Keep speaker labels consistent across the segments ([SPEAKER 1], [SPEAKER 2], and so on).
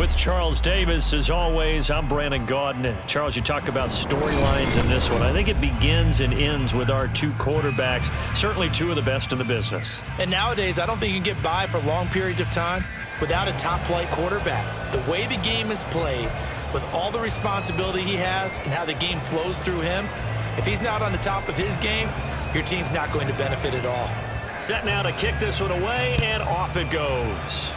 [SPEAKER 1] With Charles Davis, as always, I'm Brandon Gaudin. Charles, you talk about storylines in this one. I think it begins and ends with our two quarterbacks, certainly two of the best in the business.
[SPEAKER 2] And nowadays, I don't think you can get by for long periods of time without a top-flight quarterback. The way the game is played, with all the responsibility he has and how the game flows through him, if he's not on the top of his game, your team's not going to benefit at all.
[SPEAKER 1] Set now to kick this one away, and off it goes.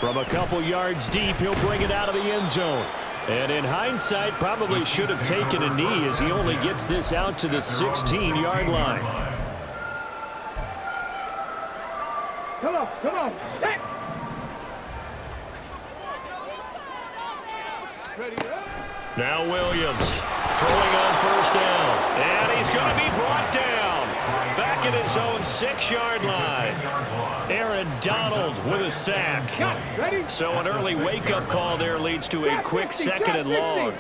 [SPEAKER 1] From a couple yards deep, he'll bring it out of the end zone. And in hindsight, probably should have taken a knee as he only gets this out to the 16-yard line.
[SPEAKER 3] Come on. Hey.
[SPEAKER 1] Now Williams throwing on first down. And he's going to be brought down. Back at his own 6-yard line. Aaron Donald with a sack. So an early wake-up call there leads to a quick second and long.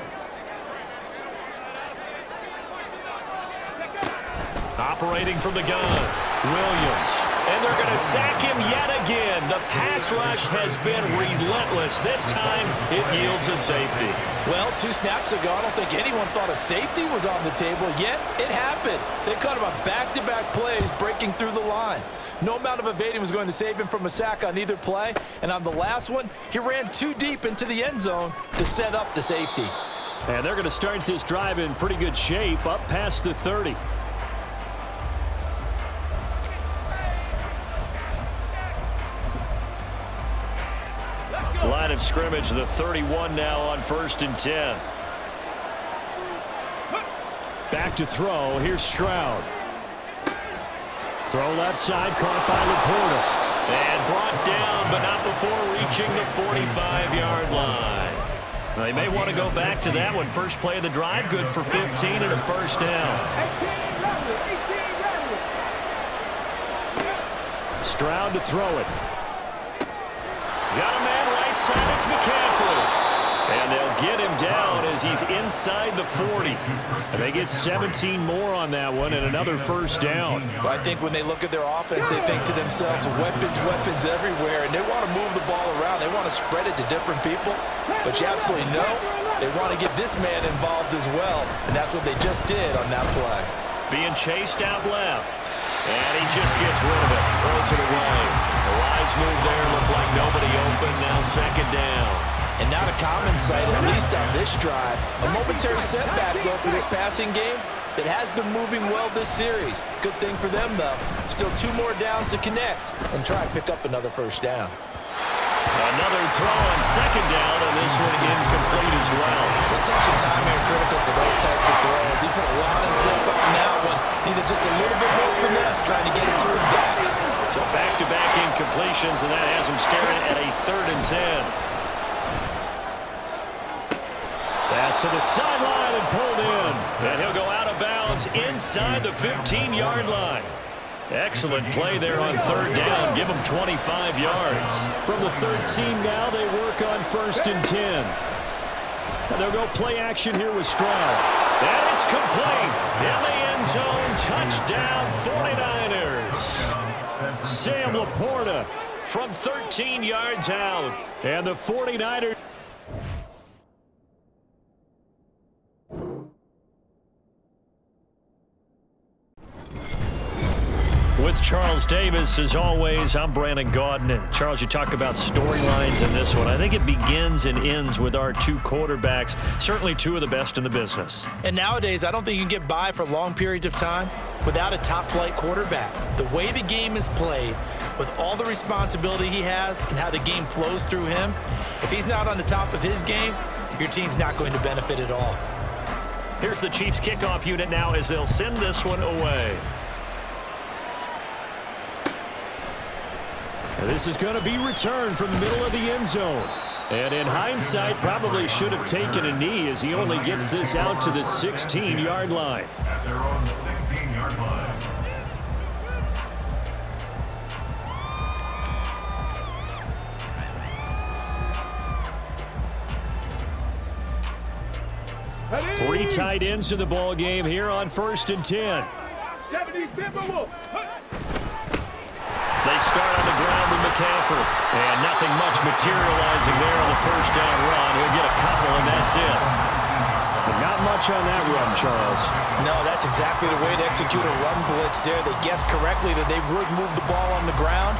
[SPEAKER 1] Operating from the gun, Williams. And they're going to sack him yet again. The pass rush has been relentless. This time, it yields a safety.
[SPEAKER 2] Well, 2 snaps ago, I don't think anyone thought a safety was on the table, yet it happened. They caught him on back-to-back plays breaking through the line. No amount of evading was going to save him from a sack on either play. And on the last one, he ran too deep into the end zone to set up the safety.
[SPEAKER 1] And they're going to start this drive in pretty good shape, up past the 30. Line of scrimmage, the 31 now on 1st and 10. Back to throw. Here's Stroud. Throw left side, caught by Laporta. And brought down, but not before reaching the 45-yard line. Now, they may want to go back to that one. First play of the drive, good for 15 and a first down. Stroud to throw it. Got a man right side, it's McCaffrey. And they'll get him down as he's inside the 40. And they get 17 more on that one and another first down.
[SPEAKER 2] Well, I think when they look at their offense, they think to themselves, weapons everywhere, and they want to move the ball around. They want to spread it to different people. But you absolutely know they want to get this man involved as well, and that's what they just did on that play.
[SPEAKER 1] Being chased out left. And he just gets rid of it, throws it away. The wise move there, looked like nobody open, now second down.
[SPEAKER 2] And not a common sight, at least on this drive. A momentary setback, though, for this passing game that has been moving well this series. Good thing for them, though. Still 2 more downs to connect and try and pick up another first down.
[SPEAKER 1] Another throw on second down, and this one incomplete as well.
[SPEAKER 2] Attention time here critical for those types of throws. He put a lot of zip on that one. Needed just a little bit more finesse trying to get it to his back.
[SPEAKER 1] So back-to-back incompletions, and that has him staring at a 3rd and 10. Pass to the sideline and pulled in. And he'll go out of bounds inside the 15-yard line. Excellent play there on 3rd down. Give them 25 yards. From the 13 now, they work on 1st and 10. And they'll go play action here with Stroud. And it's complete. In the end zone, touchdown 49ers. Sam Laporta from 13 yards out. And the 49ers. With Charles Davis, as always, I'm Brandon Gaudin. Charles, you talk about storylines in this one. I think it begins and ends with our two quarterbacks, certainly two of the best in the business.
[SPEAKER 2] And nowadays, I don't think you can get by for long periods of time without a top-flight quarterback. The way the game is played, with all the responsibility he has and how the game flows through him, if he's not on the top of his game, your team's not going to benefit at all.
[SPEAKER 1] Here's the Chiefs kickoff unit now as they'll send this one away. This is going to be returned from the middle of the end zone. And in hindsight, probably should have taken a knee as he only gets this out to the 16-yard line.
[SPEAKER 4] At their own 16-yard line.
[SPEAKER 1] Three tight ends in the ball game here on 1st and 10. They start on the ground with McCaffrey. And nothing much materializing there on the first down run. He'll get a couple, and that's it.
[SPEAKER 5] But not much on that run, Charles.
[SPEAKER 2] No, that's exactly the way to execute a run blitz there. They guessed correctly that they would move the ball on the ground,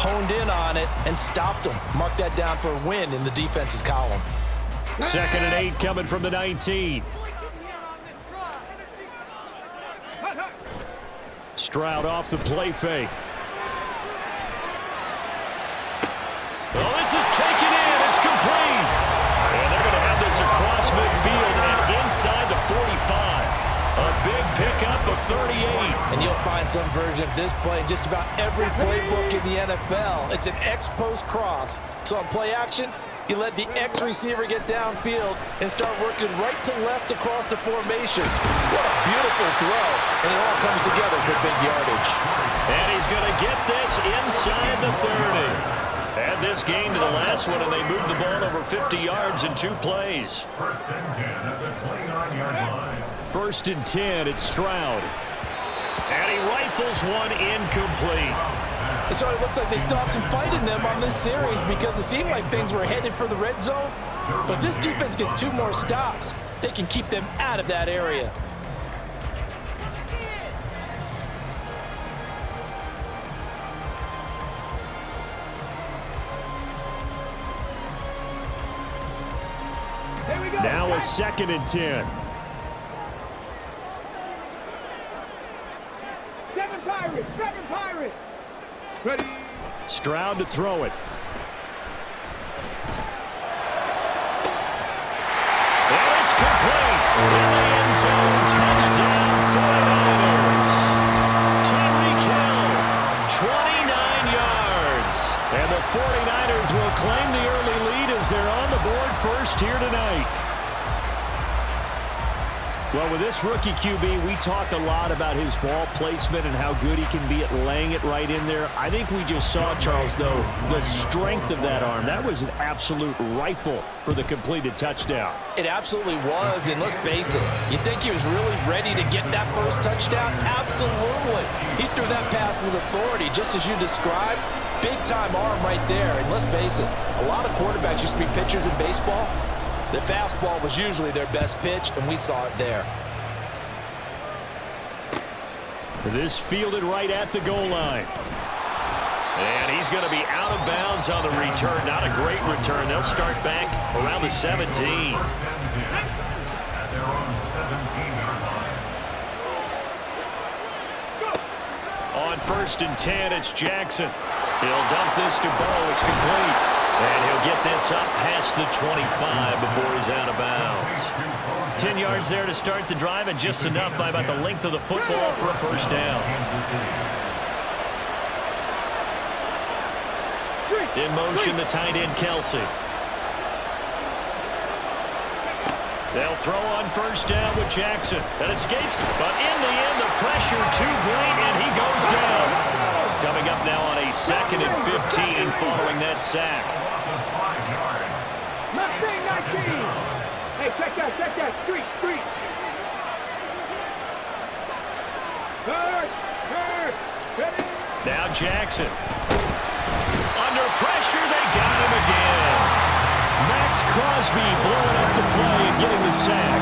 [SPEAKER 2] honed in on it, and stopped them. Mark that down for a win in the defense's column.
[SPEAKER 1] 2nd and 8 coming from the 19. Stroud off the play fake. Oh, this is taken in. It's complete. And they're going to have this across midfield and inside the 45. A big pickup of 38.
[SPEAKER 2] And you'll find some version of this play in just about every playbook in the NFL. It's an X-post cross. So on play action, you let the X receiver get downfield and start working right to left across the formation. What a beautiful throw. And it all comes together for big yardage.
[SPEAKER 1] And he's going to get this inside the 30. Add this game to the last one, and they moved the ball over 50 yards in 2 plays.
[SPEAKER 4] 1st and 10 at the 29-yard line.
[SPEAKER 1] 1st and 10, it's Stroud. And he rifles one incomplete.
[SPEAKER 2] So it looks like they still have some fight in them on this series because it seemed like things were headed for the red zone. But if this defense gets 2 more stops, they can keep them out of that area.
[SPEAKER 1] Now a 2nd and 10.
[SPEAKER 3] 7 Pirates! 7 Pirates! Ready?
[SPEAKER 1] Stroud to throw it. And it's complete. In the end zone, touchdown 49ers. Tyreek Hill, 29 yards. And the 49ers will claim the early lead as they're on the board first here tonight. Well, with this rookie QB, we talk a lot about his ball placement and how good he can be at laying it right in there. I think we just saw, Charles, though, the strength of that arm. That was an absolute rifle for the completed touchdown.
[SPEAKER 2] It absolutely was, and let's face it, you think he was really ready to get that first touchdown? Absolutely. He threw that pass with authority, just as you described. Big-time arm right there, and let's face it, a lot of quarterbacks used to be pitchers in baseball. The fastball was usually their best pitch, and we saw it there.
[SPEAKER 1] This fielded right at the goal line. And he's going to be out of bounds on the return. Not a great return. They'll start back around the 17.
[SPEAKER 4] 1st and 10 at their own 17-yard line.
[SPEAKER 1] On 1st and 10, it's Jackson. He'll dump this to Bo. It's complete. And he'll get this up past the 25 before he's out of bounds. 10 yards there to start the drive, and just enough by about the length of the football for a first down. In motion, the tight end, Kelsey. They'll throw on first down with Jackson. That escapes, but in the end, the pressure too great, and he goes down. Coming up now on a 2nd and 15 following that sack.
[SPEAKER 4] 5 yards.
[SPEAKER 3] 19! Hey, check that. Street! Hurt! Ready?
[SPEAKER 1] Now Jackson. Under pressure, they got him again. Max Crosby blowing up the play and getting the sack.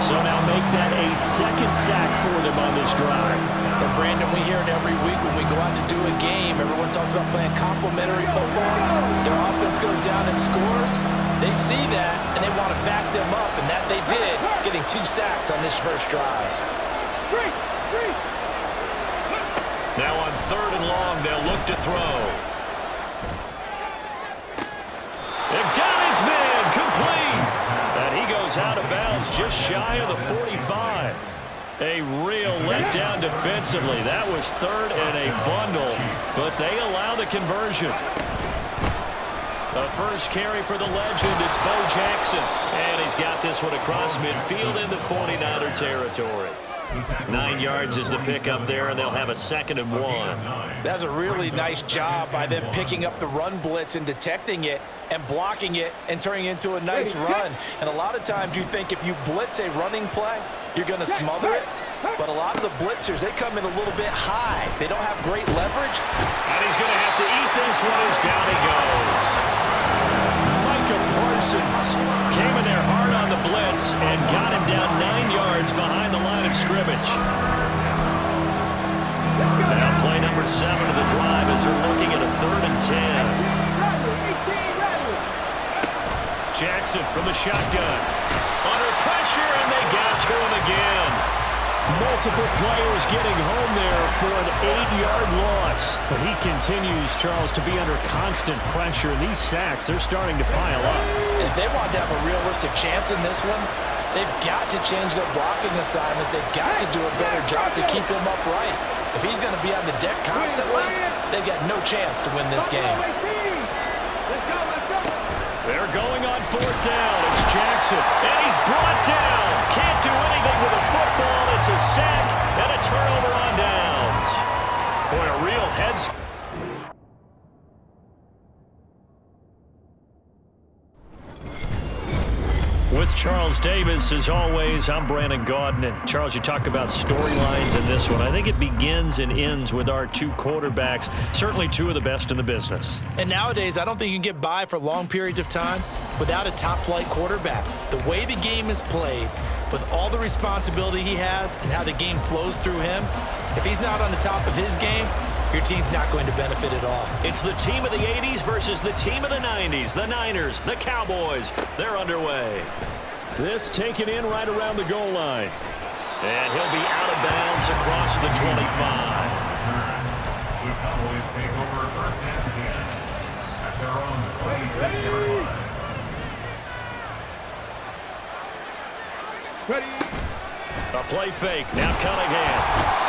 [SPEAKER 1] So now make that a 2nd sack for them on this drive.
[SPEAKER 2] And Brandon, we hear it every week when we go out to do a game. Everyone talks about playing complementary football. Their offense goes down and scores. They see that, and they want to back them up, and that they did, getting 2 sacks on this first drive.
[SPEAKER 1] Now on 3rd and long, they'll look to throw. They've got his man, complete. And he goes out of bounds just shy of the 45. A real letdown defensively. That was 3rd and a bundle, but they allow the conversion. The first carry for the legend, it's Bo Jackson. And he's got this one across midfield into 49er territory. 9 yards is the pickup there, and they'll have a 2nd and 1.
[SPEAKER 2] That's a really nice job by them picking up the run blitz and detecting it and blocking it and turning it into a nice run. And a lot of times you think if you blitz a running play, you're going to smother it. But a lot of the blitzers, they come in a little bit high. They don't have great leverage.
[SPEAKER 1] And he's going to have to eat this this one is down he goes. Micah Parsons came in there hard on the blitz and got him down 9 yards behind the line of scrimmage. Now play number 7 of the drive as they're looking at a 3rd and 10. Jackson from the shotgun. Under pressure, and they got to him again.
[SPEAKER 5] Multiple players getting home there for an 8-yard loss. But he continues, Charles, to be under constant pressure. These sacks, they're starting to pile up.
[SPEAKER 2] If they want to have a realistic chance in this one, they've got to change their blocking assignments. They've got to do a better job to keep him upright. If he's going to be on the deck constantly, they've got no chance to win this game.
[SPEAKER 1] They're going on 4th down. It's Jackson, and he's brought down. Can't do anything with a football. It's a sack and a turnover on downs. Boy, a real head. With Charles Davis, as always, I'm Brandon Gaudin. Charles, you talk about storylines in this one. I think it begins and ends with our 2 quarterbacks, certainly 2 of the best in the business.
[SPEAKER 2] And nowadays, I don't think you can get by for long periods of time without a top-flight quarterback. The way the game is played, with all the responsibility he has and how the game flows through him, if he's not on the top of his game, your team's not going to benefit at all.
[SPEAKER 1] It's the team of the 80s versus the team of the 90s. The Niners, the Cowboys, they're underway.
[SPEAKER 5] This taken in right around the goal line.
[SPEAKER 1] And he'll be out of bounds across the 25.
[SPEAKER 4] The Cowboys take over 1st and 10 at their own 26-yard line.
[SPEAKER 3] Ready.
[SPEAKER 1] A play fake. Now Cunningham.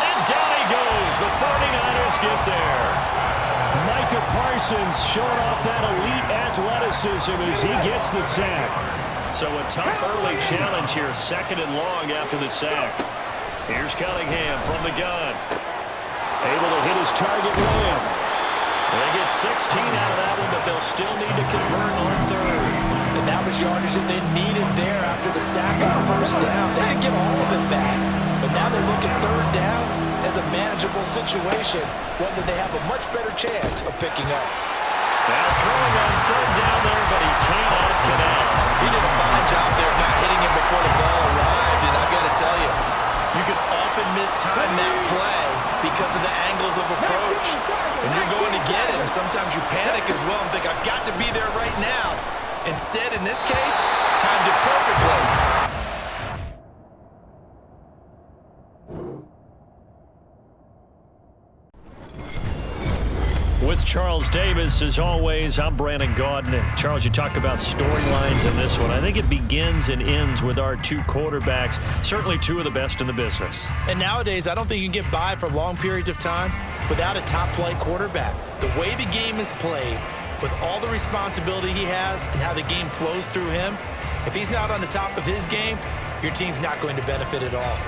[SPEAKER 1] And down he goes. The 49ers get there.
[SPEAKER 5] Micah Parsons showing off that elite athleticism as he gets the sack.
[SPEAKER 1] So a tough early challenge here. 2nd and long after the sack. Here's Cunningham from the gun.
[SPEAKER 5] Able to hit his target Lamb.
[SPEAKER 1] They get 16 out of that one, but they'll still need to convert on 3rd.
[SPEAKER 2] And that was yardage that they needed there after the sack on 1st down. They didn't get all of it back, but now they look at 3rd down as a manageable situation, one that they have a much better chance of picking up.
[SPEAKER 1] Now throwing on 3rd down there, but he cannot connect.
[SPEAKER 2] He did a fine job there of not hitting him before the ball arrived, and I've got to tell you, you can often mistime that play because of the angles of approach. When you're going to get it, sometimes you panic as well and think, I've got to be there right now. Instead, in this case, timed it perfectly.
[SPEAKER 1] With Charles Davis, as always, I'm Brandon Gaudin. Charles, you talk about storylines in this one. I think it begins and ends with our 2 quarterbacks, certainly 2 of the best in the business.
[SPEAKER 2] And nowadays, I don't think you can get by for long periods of time without a top-flight quarterback. The way the game is played, with all the responsibility he has and how the game flows through him, if he's not on the top of his game, your team's not going to benefit at all.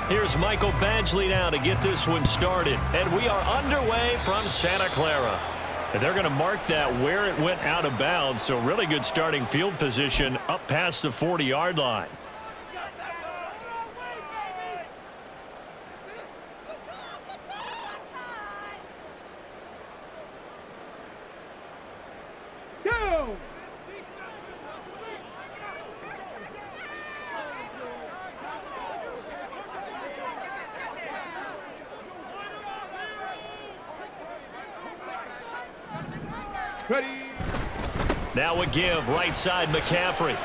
[SPEAKER 1] Here's Michael Badgley now to get this one started. And we are underway from Santa Clara. And they're going to mark that where it went out of bounds. So really good starting field position up past the 40-yard line.
[SPEAKER 3] Go! Ready.
[SPEAKER 1] Now a give, right side McCaffrey.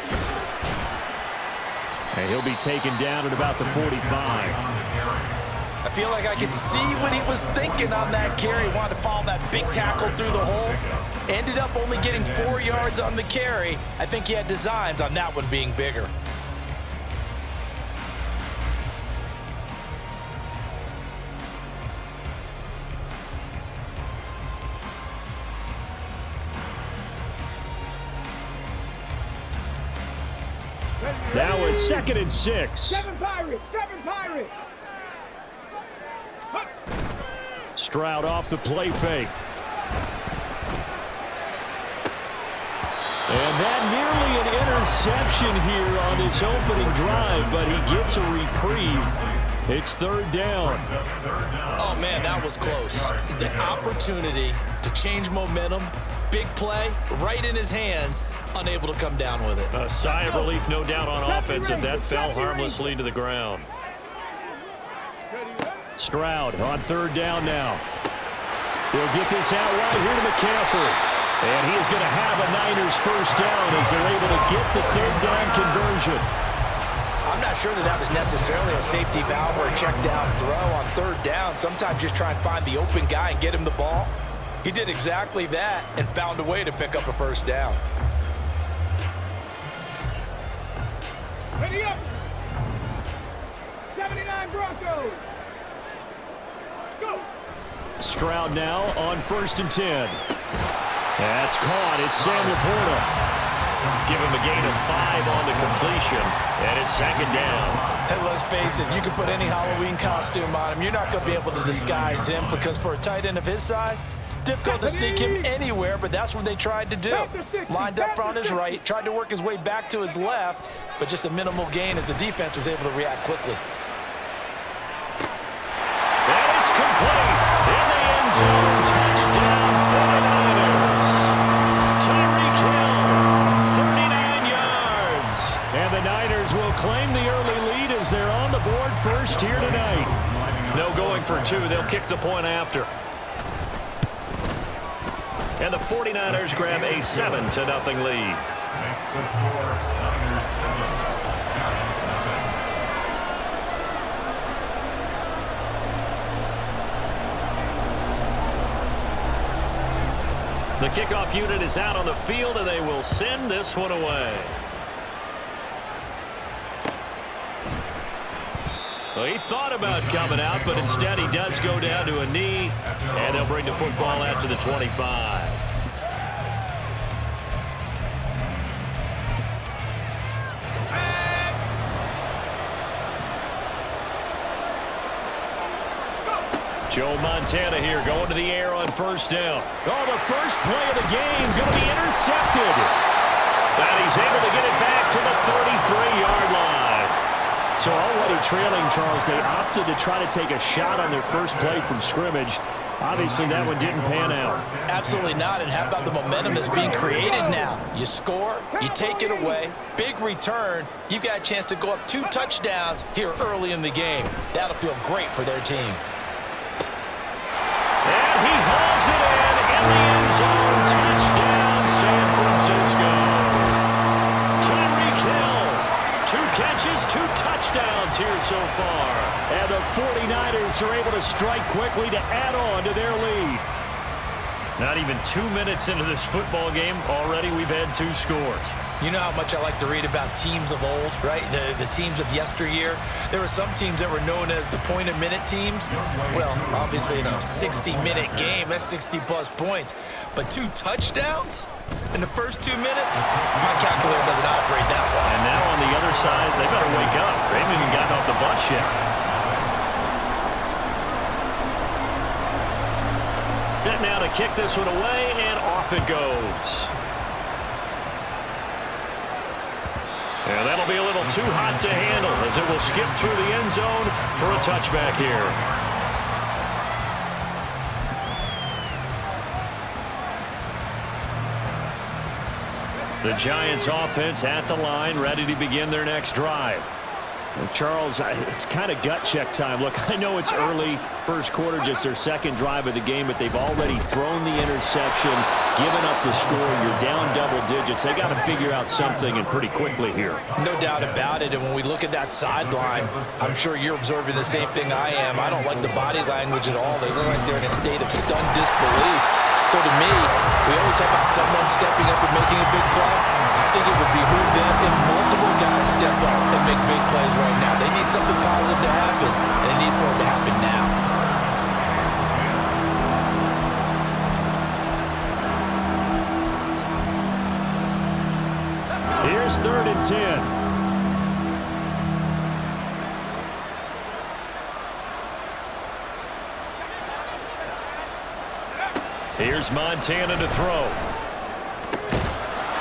[SPEAKER 5] And he'll be taken down at about the 45.
[SPEAKER 2] I feel like I could see what he was thinking on that carry. Wanted to follow that big tackle through the hole. Ended up only getting 4 yards on the carry. I think he had designs on that one being bigger.
[SPEAKER 5] Now a 2nd and 6.
[SPEAKER 3] 7 Pirates! 7 Pirates!
[SPEAKER 5] Stroud off the play fake. And that nearly an interception here on this opening drive, but he gets a reprieve. It's 3rd down.
[SPEAKER 2] Oh, man, that was close. The opportunity to change momentum, big play, right in his hands, unable to come down with it.
[SPEAKER 1] A sigh of relief, no doubt, on offense, that fell harmlessly to the ground.
[SPEAKER 5] Stroud on 3rd down now. He'll get this out wide here to McCaffrey. And he is going to have a Niners 1st down as they're able to get the 3rd down conversion.
[SPEAKER 2] I'm not sure that was necessarily a safety valve or a check down throw on 3rd down. Sometimes just try and find the open guy and get him the ball. He did exactly that and found a way to pick up a 1st down.
[SPEAKER 3] Ready up! 79 Broncos! Go!
[SPEAKER 5] Stroud now on 1st and 10. That's caught. It's Sam Laporta.
[SPEAKER 1] Give him a gain of 5 on the completion, and it's 2nd down.
[SPEAKER 2] Hey, let's face it, you can put any Halloween costume on him. You're not going to be able to disguise him because for a tight end of his size, difficult to sneak him anywhere, but that's what they tried to do. Lined up on his right, tried to work his way back to his left, but just a minimal gain as the defense was able to react quickly.
[SPEAKER 1] And it's complete. In the end zone, touchdown 49ers. Tyreek Hill, 39 yards.
[SPEAKER 5] And the Niners will claim the early lead as they're on the board first here tonight.
[SPEAKER 1] No going for 2. They'll kick the point after. And the 49ers grab a 7-0 lead. The kickoff unit is out on the field, and they will send this one away. Well, he thought about coming out, but instead he does go down to a knee, and they'll bring the football out to the 25. Joe Montana here going to the air on 1st down.
[SPEAKER 5] Oh, the first play of the game going to be intercepted.
[SPEAKER 1] And he's able to get it back to the 33-yard line.
[SPEAKER 5] So already trailing, Charles, they opted to try to take a shot on their first play from scrimmage. Obviously, that one didn't pan out.
[SPEAKER 2] Absolutely not, and how about the momentum that's being created now? You score, you take it away, big return, you got a chance to go up 2 touchdowns here early in the game. That'll feel great for their team.
[SPEAKER 1] And he hauls it in the end zone. Touchdown, San Francisco. Tyreek Hill, 2 catches, 2 touchdowns here so far.
[SPEAKER 5] And the 49ers are able to strike quickly to add on to their lead.
[SPEAKER 1] Not even 2 minutes into this football game, already we've had 2 scores.
[SPEAKER 2] You know how much I like to read about teams of old, right? The teams of yesteryear. There were some teams that were known as the point-a-minute teams. Well, obviously in a 60-minute game, that's 60-plus points. But 2 touchdowns in the first 2 minutes? My calculator doesn't operate that well.
[SPEAKER 1] And now on the other side, they better wake up. They haven't even gotten off the bus yet. Set now to kick this one away, and off it goes. And that'll be a little too hot to handle as it will skip through the end zone for a touchback here. The Giants offense at the line, ready to begin their next drive. Well, Charles, it's kind of gut check time. Look, I know it's early, first quarter, just their 2nd drive of the game, but they've already thrown the interception, given up the score. You're down double digits. They got to figure out something, and pretty quickly here.
[SPEAKER 2] No doubt about it, and when we look at that sideline, I'm sure you're observing the same thing I am. I don't like the body language at all. They look like they're in a state of stunned disbelief. So to me, we always talk about someone stepping up and making a big play. I think it would behoove them if multiple guys step up and make big plays right now. They need something positive to happen, and they need for it to happen now.
[SPEAKER 5] Here's 3rd and 10.
[SPEAKER 1] Here's Montana to throw.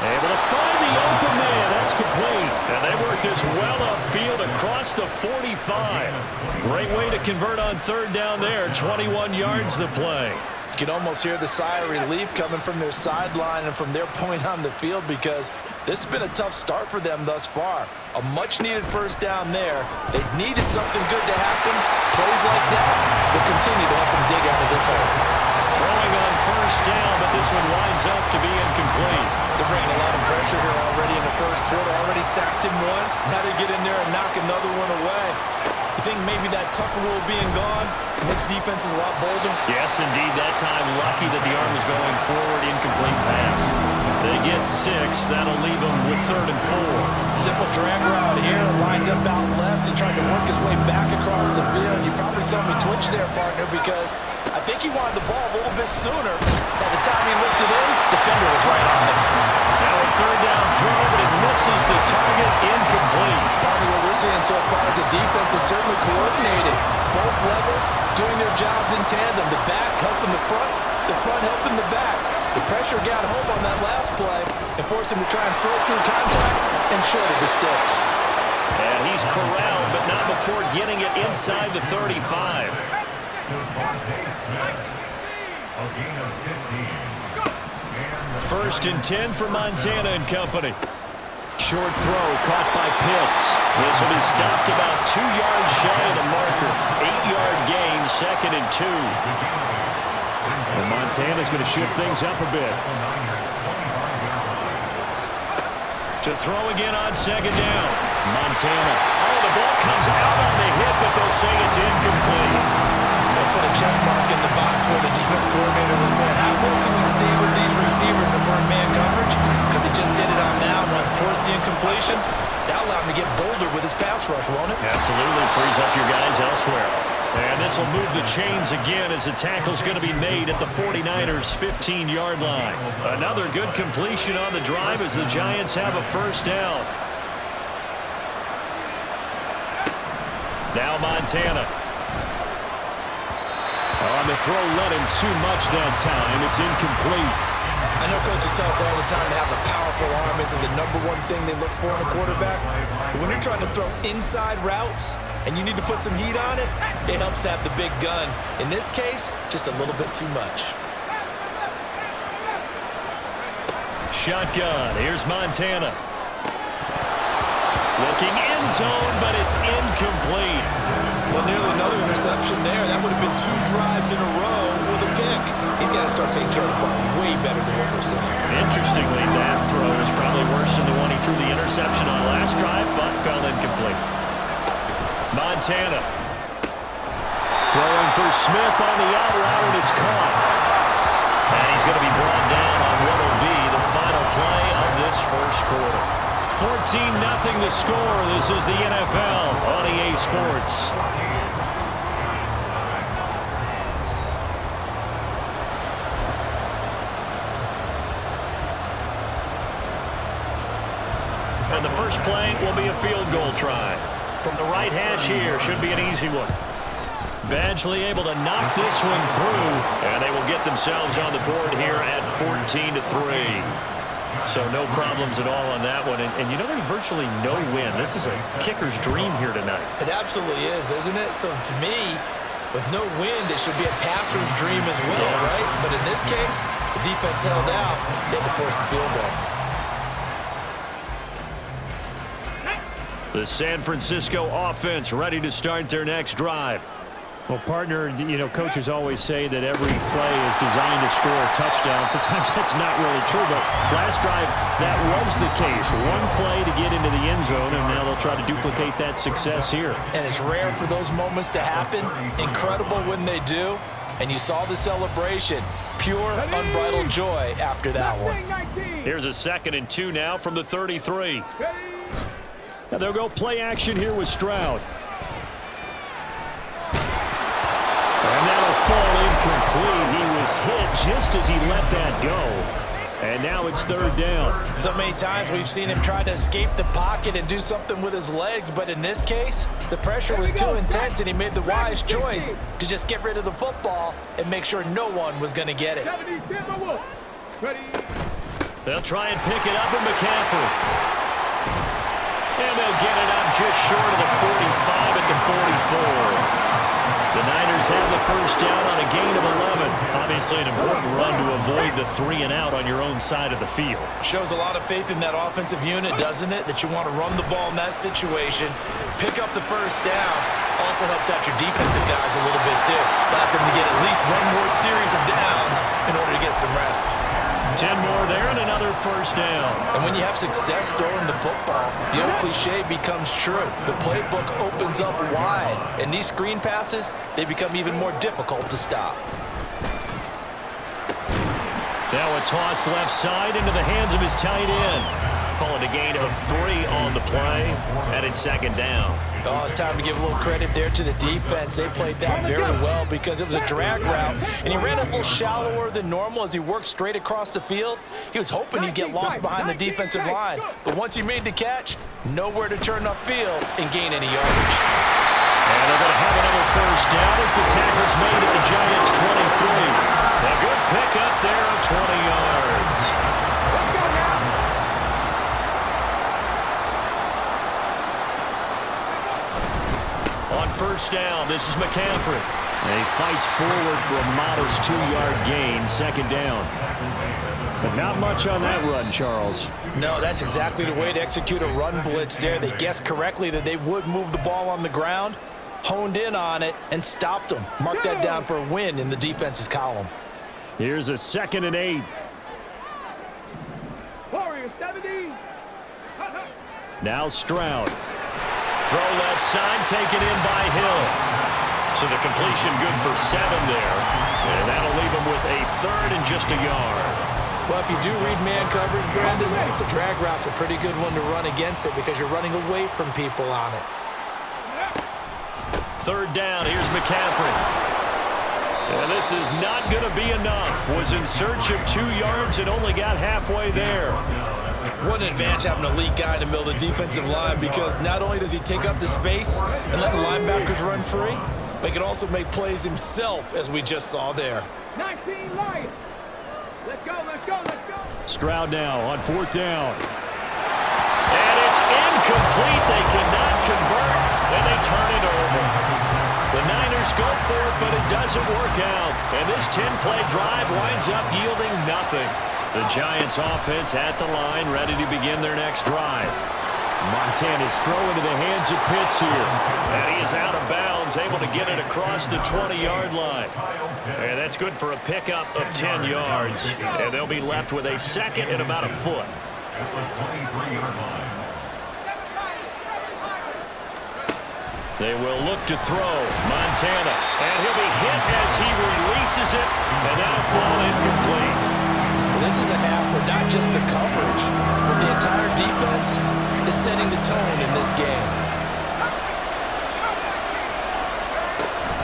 [SPEAKER 1] Able to find the open man. That's complete. And they work this well upfield across the 45. Great way to convert on third down there. 21 yards to play.
[SPEAKER 2] You can almost hear the sigh of relief coming from their sideline and from their point on the field, because this has been a tough start for them thus far. A much-needed first down there. They've needed something good to happen. Plays like that will continue to help them dig out of this hole.
[SPEAKER 1] Throwing on first down, but this one winds up to be incomplete.
[SPEAKER 2] They're bringing a lot of pressure here already in the first quarter. Already sacked him once. Now they get in there and knock another one away. You think maybe that Tucker rule being gone makes defenses a lot bolder?
[SPEAKER 1] Yes, indeed. That time, lucky that the arm was going forward. Incomplete pass. They get 6. That'll leave them with 3rd and 4.
[SPEAKER 2] Simple drag route here. Lined up out left and tried to work his way back across the field. You probably saw me twitch there, partner, because I think he wanted the ball a little bit sooner. By the time he looked it in, the defender was right on it.
[SPEAKER 1] Now a third down throw, but it misses the target. Incomplete.
[SPEAKER 2] Partner, what we're seeing so far is the defense is certainly coordinated. Both levels doing their jobs in tandem. The back helping the front helping the back. The pressure got home on that last play and forced him to try and throw through contact and short of the sticks.
[SPEAKER 1] And he's corralled, but not before getting it inside the 35. First and 10 for Montana and company. Short throw caught by Pitts. This one is stopped about 2 yards shy of the marker. 8-yard gain, 2nd and 2. Well, Montana's going to shift things up a bit. To throw again on 2nd down. Montana. Oh, the ball comes out on the hit, but they'll say it's incomplete.
[SPEAKER 2] They'll put a check mark in the box where the defense coordinator was saying, how well can we stay with these receivers if we're in man coverage? Because he just did it on that one. Forced the incompletion. That allowed him to get bolder with his pass rush, won't it?
[SPEAKER 1] Absolutely. Frees up your guys elsewhere. And this will move the chains again as the tackle's going to be made at the 49ers' 15-yard line. Another good completion on the drive as the Giants have a first down. Now Montana. On the throw, let him too much that time. It's incomplete.
[SPEAKER 2] I know coaches tell us all the time to have a powerful arm isn't the #1 thing they look for in a quarterback. But when you're trying to throw inside routes and you need to put some heat on it, it helps to have the big gun. In this case, just a little bit too much.
[SPEAKER 1] Shotgun. Here's Montana. Looking end zone, but it's incomplete.
[SPEAKER 2] Well, nearly another interception there. That would have been 2 drives in a row with a pick. He's got to start taking care of the ball way better than what we're seeing.
[SPEAKER 1] Interestingly, that throw is probably worse than the one he threw the interception on last drive, but fell incomplete. Montana. Throwing for Smith on the out route, and it's caught. And he's going to be brought down on what will be the final play of this first quarter. 14-0 the score. This is the NFL on EA Sports. And the first play will be a field goal try. From the right hash here, should be an easy one. Badgley able to knock this one through, and they will get themselves on the board here at 14-3. So no problems at all on that one. And you know, there's virtually no win. This is a kicker's dream here tonight.
[SPEAKER 2] It absolutely is, isn't it? So to me, with no wind, it should be a passer's dream as well, right? But in this case, the defense held out. They had to force the field goal.
[SPEAKER 1] The San Francisco offense ready to start their next drive.
[SPEAKER 5] Well, partner, you know, coaches always say that every play is designed to score a touchdown. Sometimes that's not really true, but last drive, that was the case. One play to get into the end zone, and now they'll try to duplicate that success here.
[SPEAKER 2] And it's rare for those moments to happen. Incredible when they do. And you saw the celebration. Pure, unbridled joy after that one.
[SPEAKER 1] Here's a 2nd and 2 now from the 33.
[SPEAKER 5] Now they'll go play action here with Stroud. And that'll fall incomplete. He was hit just as he let that go. And now it's third down.
[SPEAKER 2] So many times we've seen him try to escape the pocket and do something with his legs, but in this case, the pressure was too intense and he made the wise choice to just get rid of the football and make sure no one was going to get it.
[SPEAKER 1] They'll try and pick it up with McCaffrey. And they'll get it up just short of the 45 at the 44. The Niners have the first down on a gain of 11. Obviously an important run to avoid the 3 and out on your own side of the field.
[SPEAKER 2] Shows a lot of faith in that offensive unit, doesn't it? That you want to run the ball in that situation, pick up the first down. Also helps out your defensive guys a little bit too. Allows them to get at least one more series of downs in order to get some rest.
[SPEAKER 1] 10 more there and another first down.
[SPEAKER 2] And when you have success throwing the football, the old cliche becomes true. The playbook opens up wide, and these screen passes, they become even more difficult to stop.
[SPEAKER 1] Now a toss left side into the hands of his tight end. Calling a gain of 3 on the play, and it's second down.
[SPEAKER 2] Oh, it's time to give a little credit there to the defense. They played that very well because it was a drag route, and he ran a little shallower than normal as he worked straight across the field. He was hoping he'd get lost behind the defensive line, but once he made the catch, nowhere to turn upfield and gain any yardage.
[SPEAKER 1] And they're going to have another first down as the tackle's made at the Giants' 23. A good pickup there of 20 yards. On first down, this is McCaffrey. And he fights forward for a modest 2-yard gain, second down.
[SPEAKER 5] But not much on that run, Charles.
[SPEAKER 2] No, that's exactly the way to execute a run blitz there. They guessed correctly that they would move the ball on the ground, honed in on it, and stopped them. Mark that down for a win in the defense's column.
[SPEAKER 5] Here's a 2nd and 8.
[SPEAKER 3] Warriors 70.
[SPEAKER 5] Now Stroud.
[SPEAKER 1] Throw left side, taken in by Hill. So the completion good for 7 there. And that'll leave him with a 3rd and just a yard.
[SPEAKER 2] Well, if you do read man coverage, Brandon, the drag route's a pretty good one to run against it because you're running away from people on it.
[SPEAKER 1] 3rd down, here's McCaffrey. And this is not going to be enough. Was in search of 2 yards and only got halfway there.
[SPEAKER 2] What an advantage having an elite guy in the middle of the defensive line because not only does he take up the space and let the linebackers run free, but he can also make plays himself, as we just saw there.
[SPEAKER 3] 19 Lions. Let's go, let's go, let's go.
[SPEAKER 5] Stroud now on 4th down.
[SPEAKER 1] And it's incomplete. They cannot convert, and they turn it over. The Niners go for it, but it doesn't work out. And this 10-play drive winds up yielding nothing. The Giants offense at the line, ready to begin their next drive. Montana's throw into the hands of Pitts here. And he is out of bounds, able to get it across the 20-yard line. And that's good for a pickup of 10 yards. And they'll be left with a 2nd and about a foot.
[SPEAKER 4] At the 23-yard line.
[SPEAKER 1] They will look to throw. Montana. And he'll be hit as he releases it. And that'll fall incomplete.
[SPEAKER 2] This is a half where not just the coverage, but the entire defense is setting the tone in this game.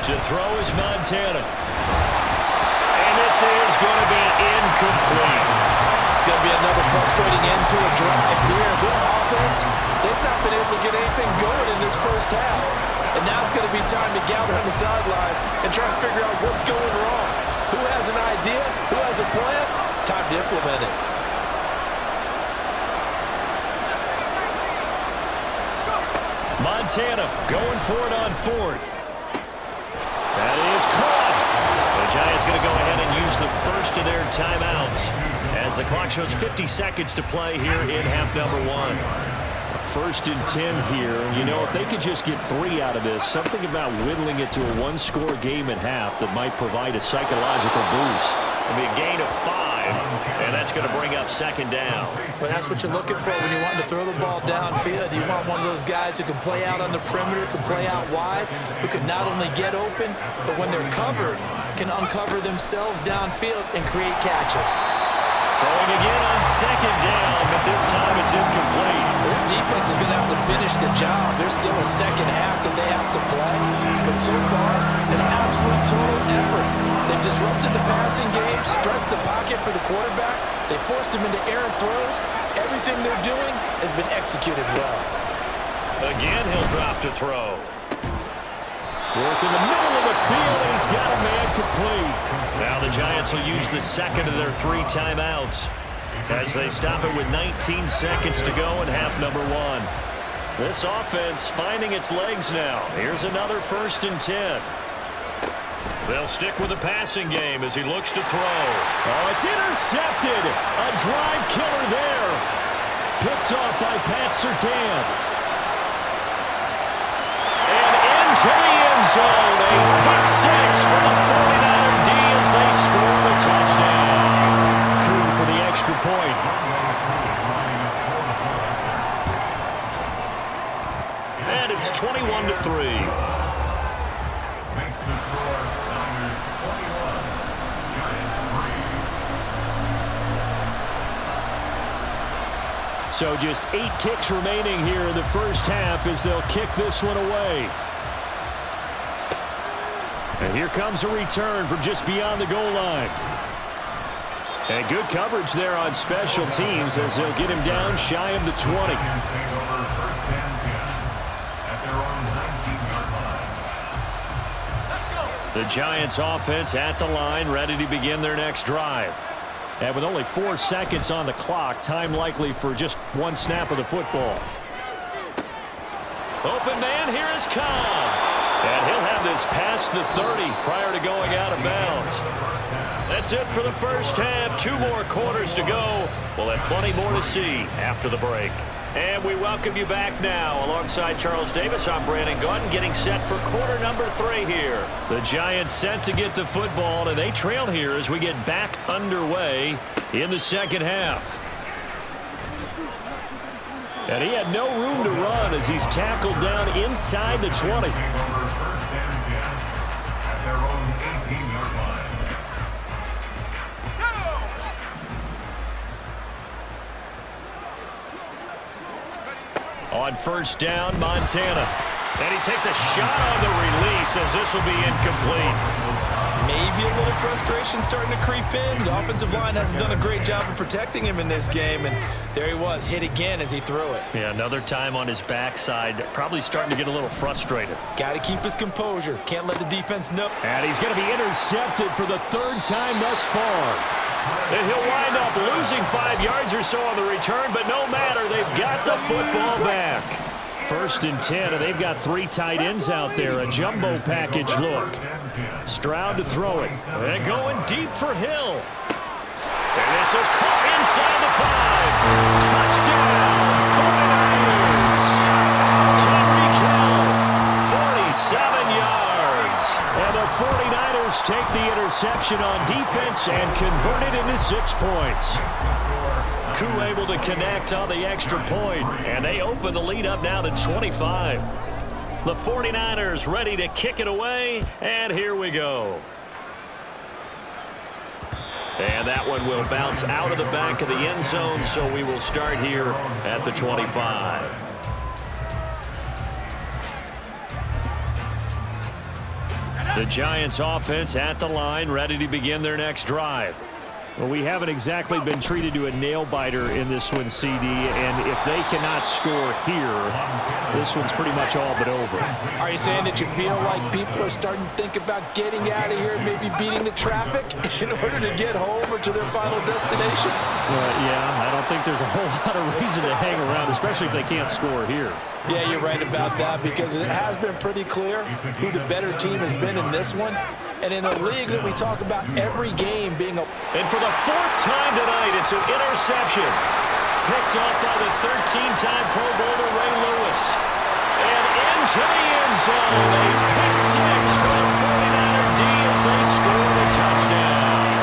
[SPEAKER 1] To throw is Montana. And this is going to be incomplete.
[SPEAKER 2] It's going to be another frustrating end to a drive here. This offense, they've not been able to get anything going in this first half. And now it's going to be time to gather on the sidelines and try to figure out what's going wrong. Who has an idea? Who has a plan? Time to implement it.
[SPEAKER 1] Montana going for it on 4th. That is caught. The Giants going to go ahead and use the first of their timeouts as the clock shows 50 seconds to play here in half number 1.
[SPEAKER 5] 1st and 10 here. You know, if they could just get 3 out of this, something about whittling it to a 1-score game at half that might provide a psychological boost.
[SPEAKER 1] It'll be a gain of 5, and that's going to bring up 2nd down.
[SPEAKER 2] Well, that's what you're looking for when you're wanting to throw the ball downfield. You want one of those guys who can play out on the perimeter, can play out wide, who can not only get open, but when they're covered, can uncover themselves downfield and create catches.
[SPEAKER 1] Throwing again on 2nd down, but this time it's incomplete.
[SPEAKER 2] This defense is going to have to finish the job. There's still a second half that they have to play. But so far, an absolute total effort. They've disrupted the passing game, stressed the pocket for the quarterback, They forced him into errant throws. Everything they're doing has been executed well.
[SPEAKER 1] Again, he'll drop to throw. Work in the middle of the field, and he's got a man complete. Now the Giants will use the second of their 3 timeouts as they stop it with 19 seconds to go in half number 1. This offense finding its legs now. Here's another 1st and 10. They'll stick with the passing game as he looks to throw. Oh, it's intercepted. A drive killer there. Picked off by Pat Surtain. And into the end zone. A pick 6 for the 49er D as they score the touchdown. Coup for the extra point. And it's 21-3.
[SPEAKER 4] Makes the score Niners 21, Giants 3.
[SPEAKER 5] So just 8 ticks remaining here in the first half as they'll kick this one away. And here comes a return from just beyond the goal line. And good coverage there on special teams as they'll get him down shy of the 20.
[SPEAKER 4] Giants take over 1st and 10 at their own 19-yard line.
[SPEAKER 1] The Giants offense at the line, ready to begin their next drive. And with only 4 seconds on the clock, time likely for just 1 snap of the football. Open man, here is Cobb. And he'll have this past the 30 prior to going out of bounds. That's it for the first half. 2 more quarters to go. We'll have plenty more to see after the break. And we welcome you back now. Alongside Charles Davis, I'm Brandon Gunn, getting set for quarter number 3 here. The Giants set to get the football, and they trail here as we get back underway in the second half. And he had no room to run as he's tackled down inside the 20.
[SPEAKER 4] Take over 1st and 10 at their own 18-yard line.
[SPEAKER 1] On 1st down, Montana. And he takes a shot on the release as this will be incomplete.
[SPEAKER 2] Maybe a little frustration starting to creep in. The offensive line hasn't done a great job of protecting him in this game, and there he was, hit again as he threw it.
[SPEAKER 1] Yeah, another time on his backside, probably starting to get a little frustrated.
[SPEAKER 2] Got to keep his composure. Can't let the defense know.
[SPEAKER 5] And he's going to be intercepted for the 3rd time thus far.
[SPEAKER 1] And he'll wind up losing 5 yards or so on the return, but no matter, they've got the football back. 1st and 10, and they've got 3 tight ends out there. A jumbo package look. Stroud to throw it. And going deep for Hill. And this is caught inside the 5. Touchdown, 49ers. Tyreek Hill, 47 yards. And the 49ers take the interception on defense and convert it into 6 points. Coup able to connect on the extra point, and they open the lead up now to 25. The 49ers ready to kick it away, and here we go. And that one will bounce out of the back of the end zone, so we will start here at the 25. The Giants offense at the line, ready to begin their next drive.
[SPEAKER 5] Well, we haven't exactly been treated to a nail-biter in this one, CD, and if they cannot score here, this one's pretty much all but over.
[SPEAKER 2] Are you saying that you feel like people are starting to think about getting out of here, maybe beating the traffic in order to get home or to their final destination?
[SPEAKER 5] Yeah, I don't think there's a whole lot of reason to hang around, especially if they can't score here.
[SPEAKER 2] Yeah, you're right about that, because it has been pretty clear who the better team has been in this one. And in a league that we talk about every game being a...
[SPEAKER 1] And for the 4th time tonight, it's an interception. Picked off by the 13-time Pro Bowler Ray Lewis. And into the end zone. A pick 6 for the 49er D as they score the touchdown.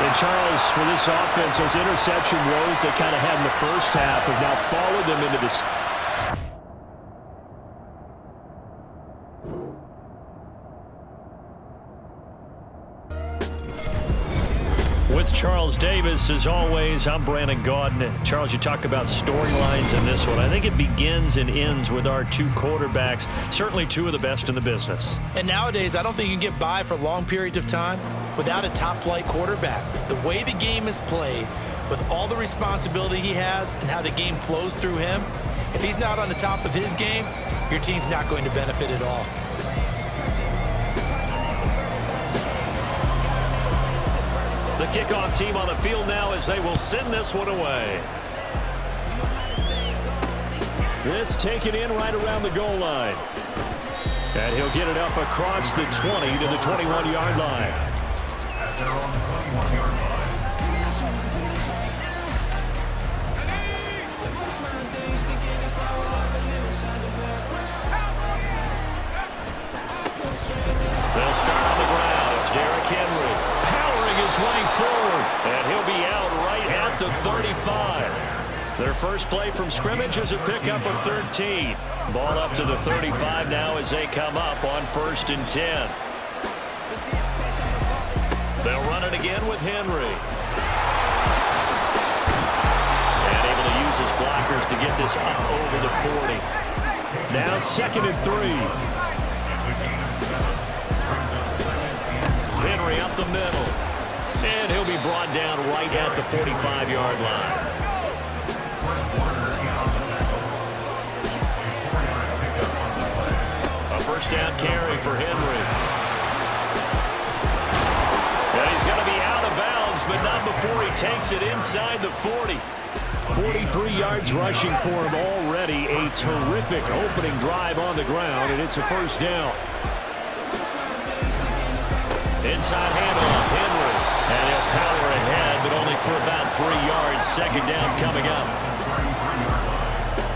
[SPEAKER 5] And Charles, for this offense, those interception woes they kind of had in the first half have now followed them into this.
[SPEAKER 1] With Charles Charles Davis, as always, I'm Brandon Gaudin. Charles, you talk about storylines in this one. I think it begins and ends with our two quarterbacks, certainly two of the best in the business.
[SPEAKER 2] And nowadays, I don't think you can get by for long periods of time without a top-flight quarterback. The way the game is played, with all the responsibility he has and how the game flows through him, if he's not on the top of his game, your team's not going to benefit at all.
[SPEAKER 1] The kickoff team on the field now as they will send this one away.
[SPEAKER 5] This taken in right around the goal line. And he'll get it up across the 20 to the 21-yard line.
[SPEAKER 4] At their own 21-yard line.
[SPEAKER 1] They'll start on the ground. It's Derrick Henry powering his way forward, and he'll be out right at the 35. Their first play from scrimmage is a pickup of 13. Ball up to the 35 now as they come up on 1st and 10. They'll run it again with Henry. And able to use his blockers to get this up over the 40.
[SPEAKER 5] Now 2nd and 3.
[SPEAKER 1] Henry up the middle. And he'll be brought down right at the 45-yard line. A first down carry for Henry. And he's going to be out of bounds, but not before he takes it inside the 40.
[SPEAKER 5] 43 yards rushing for him already. A terrific opening drive on the ground, and it's a first down.
[SPEAKER 1] Inside handoff, Henry. And he'll power ahead, but only for about 3 yards. 2nd down coming up.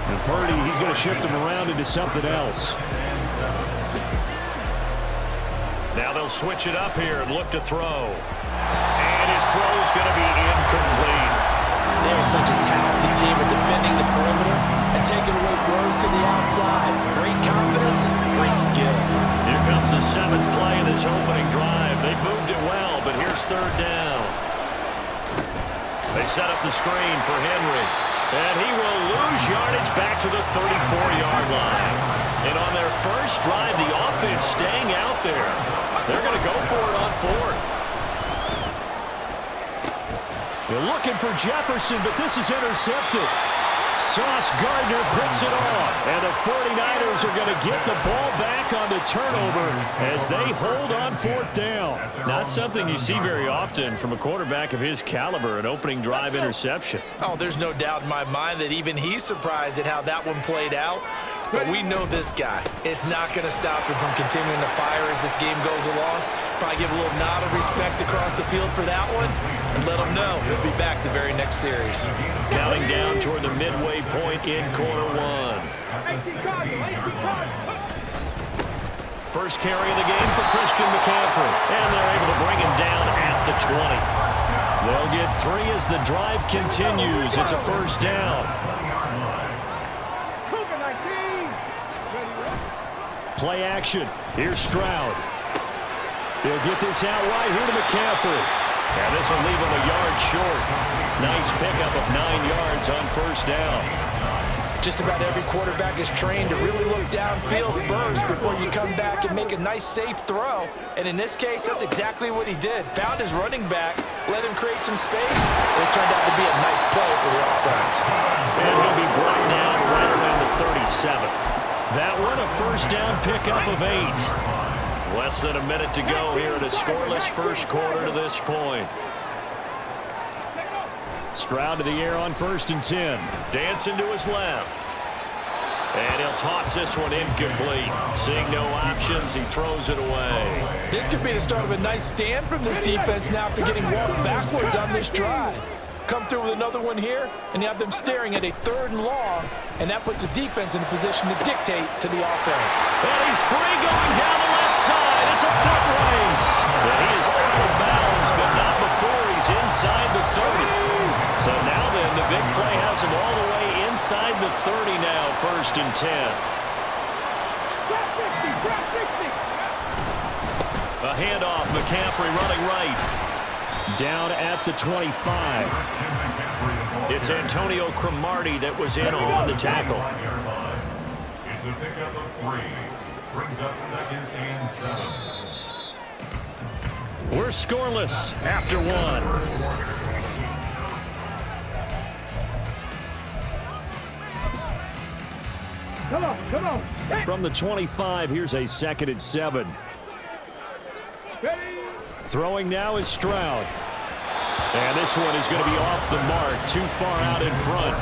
[SPEAKER 5] And Purdy, he's going to shift him around into something else.
[SPEAKER 1] Now they'll switch it up here and look to throw. And his throw's going to be incomplete.
[SPEAKER 2] They're such a talented team at defending the perimeter and taking away throws to the outside. Great confidence, great skill.
[SPEAKER 1] Here comes the 7th play of this opening drive. They moved it well, but here's 3rd down. They set up the screen for Henry. And he will lose yardage back to the 34-yard line. And on their first drive, the offense staying out there. They're going to go for it on 4th.
[SPEAKER 5] They're looking for Jefferson, but this is intercepted. Sauce Gardner picks it off. And the 49ers are going to get the ball back on the turnover as they hold on 4th down.
[SPEAKER 1] Not something you see very often from a quarterback of his caliber, an opening drive interception.
[SPEAKER 2] Oh, there's no doubt in my mind that even he's surprised at how that one played out. But we know this guy is not going to stop him from continuing to fire as this game goes along. Probably give a little nod of respect across the field for that one and let him know he'll be back the very next series.
[SPEAKER 1] Counting down toward the midway point in quarter 1. First carry of the game for Christian McCaffrey. And they're able to bring him down at the 20. They'll get 3 as the drive continues. It's a first down.
[SPEAKER 5] Play action. Here's Stroud. He'll get this out wide here to McCaffrey.
[SPEAKER 1] And this will leave him a yard short. Nice pickup of 9 yards on first down.
[SPEAKER 2] Just about every quarterback is trained to really look downfield first before you come back and make a nice, safe throw. And in this case, that's exactly what he did. Found his running back, let him create some space, and it turned out to be a nice play for the offense.
[SPEAKER 1] And he'll be brought down right around the 37. That one a first down pickup of 8. Less than a minute to go here in a scoreless first quarter to this point.
[SPEAKER 5] Stroud to the air on 1st and 10.
[SPEAKER 1] Dancing to his left. And he'll toss this one incomplete. Seeing no options, he throws it away.
[SPEAKER 2] This could be the start of a nice stand from this defense now after getting walked backwards on this drive. Come through with another one here, and you have them staring at a 3rd and long, and that puts the defense in a position to dictate to the offense.
[SPEAKER 1] And he's free going down the left side. It's a foot race. And he is out of bounds, but not before he's inside the 30. So now then, the big play has him all the way inside the 30 now, 1st and 10. A handoff, McCaffrey running right. Down at the 25. It's Antonio Cromartie that was in on the tackle.
[SPEAKER 4] It's a pickup of 3. Brings up 2nd and 7.
[SPEAKER 1] We're scoreless after 1.
[SPEAKER 3] Come on, come on. Hey.
[SPEAKER 1] From the 25, here's a 2nd and 7.
[SPEAKER 3] Ready.
[SPEAKER 1] Throwing now is Stroud. And this one is going to be off the mark, too far out in front.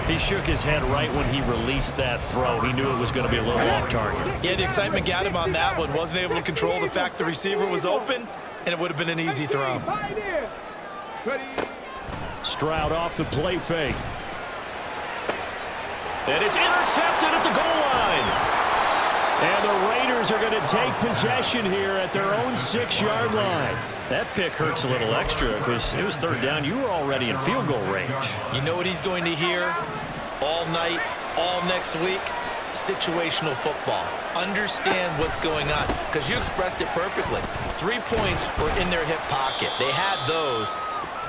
[SPEAKER 1] He shook his head right when he released that throw. He knew it was going to be a little off target.
[SPEAKER 2] Yeah, the excitement got him on that one. Wasn't able to control the fact the receiver was open, and it would have been an easy throw.
[SPEAKER 3] Ready.
[SPEAKER 1] Stroud off the play fake. And it's intercepted at the goal line. And the Raiders are going to take possession here at their own 6-yard line. That pick hurts a little extra because it was 3rd down. You were already in field goal range.
[SPEAKER 2] You know what he's going to hear all night, all next week? Situational football. Understand what's going on, because you expressed it perfectly. 3 points were in their hip pocket. They had those.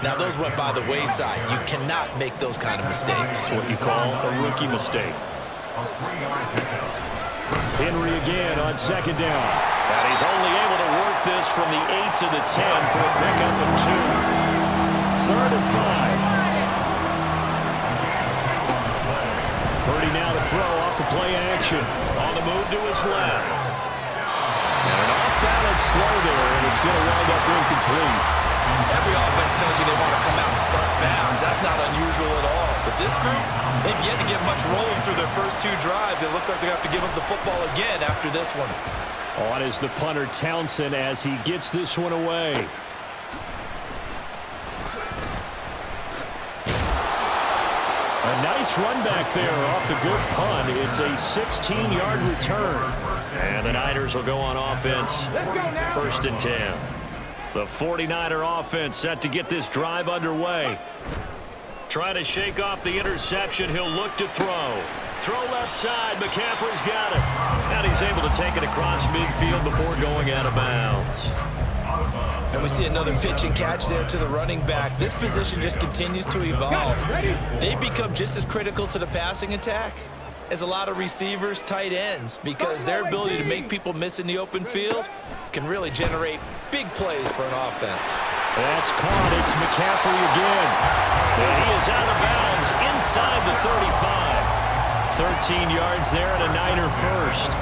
[SPEAKER 2] Now, those went by the wayside. You cannot make those kind of mistakes.
[SPEAKER 1] What you call a rookie mistake. Henry again on 2nd down. And he's only able to work this from the 8 to the 10 for a pickup of 2. 3rd and 5. Purdy now to throw off the play action. On the move to his left. And an off-balance throw there, and it's going to wind up incomplete.
[SPEAKER 2] Every offense tells you they want to come out and start fast. That's not unusual at all. But this group, they've yet to get much rolling through their first 2 drives. It looks like they're going to have to give up the football again after this one.
[SPEAKER 1] On is the punter Townsend as he gets this one away. A nice run back there off the good punt. It's a 16-yard return. And the Niners will go on offense. 1st and 10. The 49er offense set to get this drive underway. Trying to shake off the interception. He'll look to throw. Throw left side. McCaffrey's got it. And he's able to take it across midfield before going out of bounds.
[SPEAKER 2] And we see another pitch and catch there to the running back. This position just continues to evolve. They become just as critical to the passing attack as a lot of receivers, tight ends, because their ability to make people miss in the open field can really generate big plays for an offense.
[SPEAKER 1] That's caught. It's McCaffrey again. And he is out of bounds inside the 35. 13 yards there and a Niner first.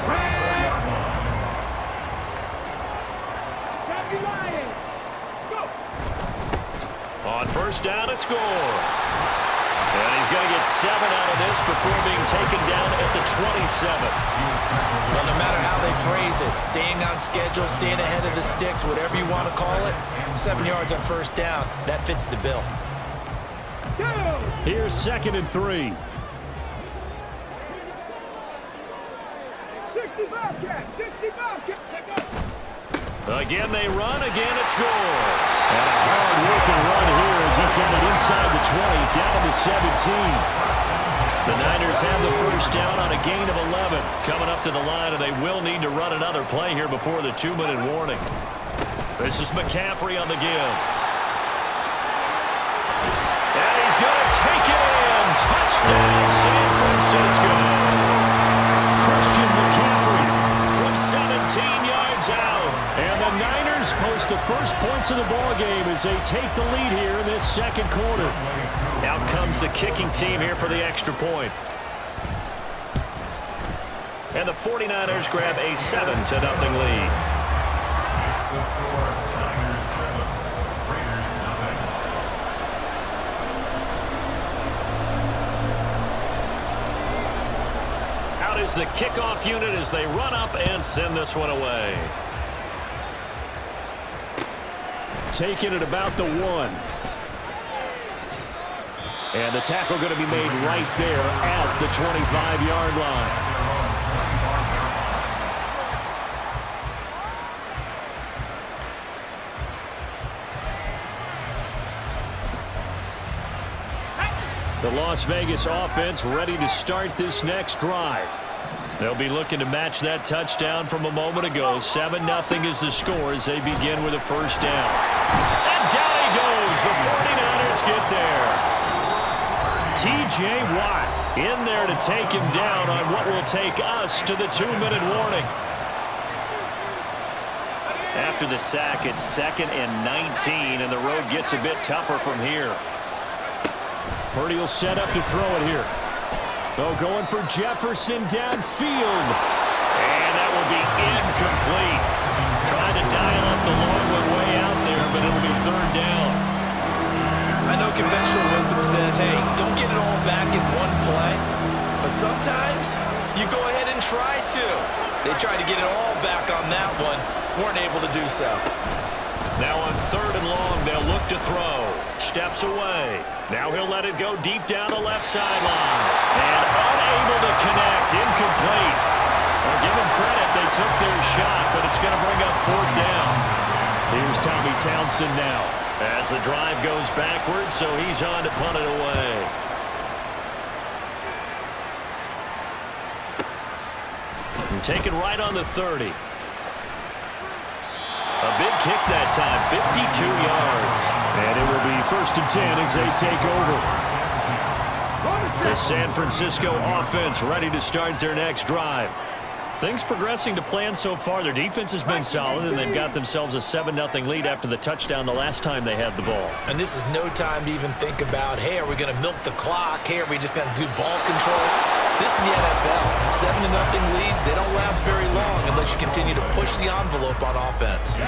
[SPEAKER 1] On 1st down, it's Gore. And he's going to get 7 out of this before being taken down at the 27.
[SPEAKER 2] Well, no matter how they phrase it, staying on schedule, staying ahead of the sticks, whatever you want to call it, 7 yards on 1st down, that fits the bill.
[SPEAKER 1] Here's 2nd and 3.
[SPEAKER 3] 65 cat, 65 cat.
[SPEAKER 1] Again they run, again it's Gore. And a hard-working run here as he's got it inside the 20, down to the 17. The Niners have the 1st down on a gain of 11. Coming up to the line, and they will need to run another play here before the 2-minute warning. This is McCaffrey on the give. And he's going to take it in. Touchdown, San Francisco. Christian McCaffrey from 17 yards out. And the Niners post the first points of the ballgame as they take the lead here in this 2nd quarter. Out comes the kicking team here for the extra point. And the 49ers grab a 7-0 lead.
[SPEAKER 4] The score, Niners 7, Raiders nothing.
[SPEAKER 1] Out is the kickoff unit as they run up and send this one away. Taking it about the 1. And the tackle going to be made right there at the 25-yard line. The Las Vegas offense ready to start this next drive. They'll be looking to match that touchdown from a moment ago. 7-0 is the score as they begin with a first down. And down he goes. The 49ers get there. T.J. Watt in there to take him down on what will take us to the 2-minute warning. After the sack, it's 2nd and 19, and the road gets a bit tougher from here. Purdy will set up to throw it here. Oh, going for Jefferson downfield. And that will be incomplete. Trying to dial up the long one way out there, but it'll be 3rd down.
[SPEAKER 2] I know conventional wisdom says, hey, don't get it all back in one play. But sometimes you go ahead and try to. They tried to get it all back on that one. Weren't able to do so.
[SPEAKER 1] Now on 3rd and long, they'll look to throw. Steps away. Now he'll let it go deep down the left sideline. And unable to connect. Incomplete. Well, give them credit. They took their shot, but it's going to bring up 4th down. Here's Tommy Townsend now. As the drive goes backwards, so he's on to punt it away. And taken right on the 30. A big kick that time, 52 yards. And it will be 1st and 10 as they take over. The San Francisco offense ready to start their next drive. Things progressing to plan so far. Their defense has been solid, and they've got themselves a 7-0 lead after the touchdown the last time they had the ball.
[SPEAKER 2] And this is no time to even think about, hey, are we going to milk the clock? Hey, are we just going to do ball control? This is the NFL. 7-0 leads, they don't last very long unless you continue to push the envelope on offense.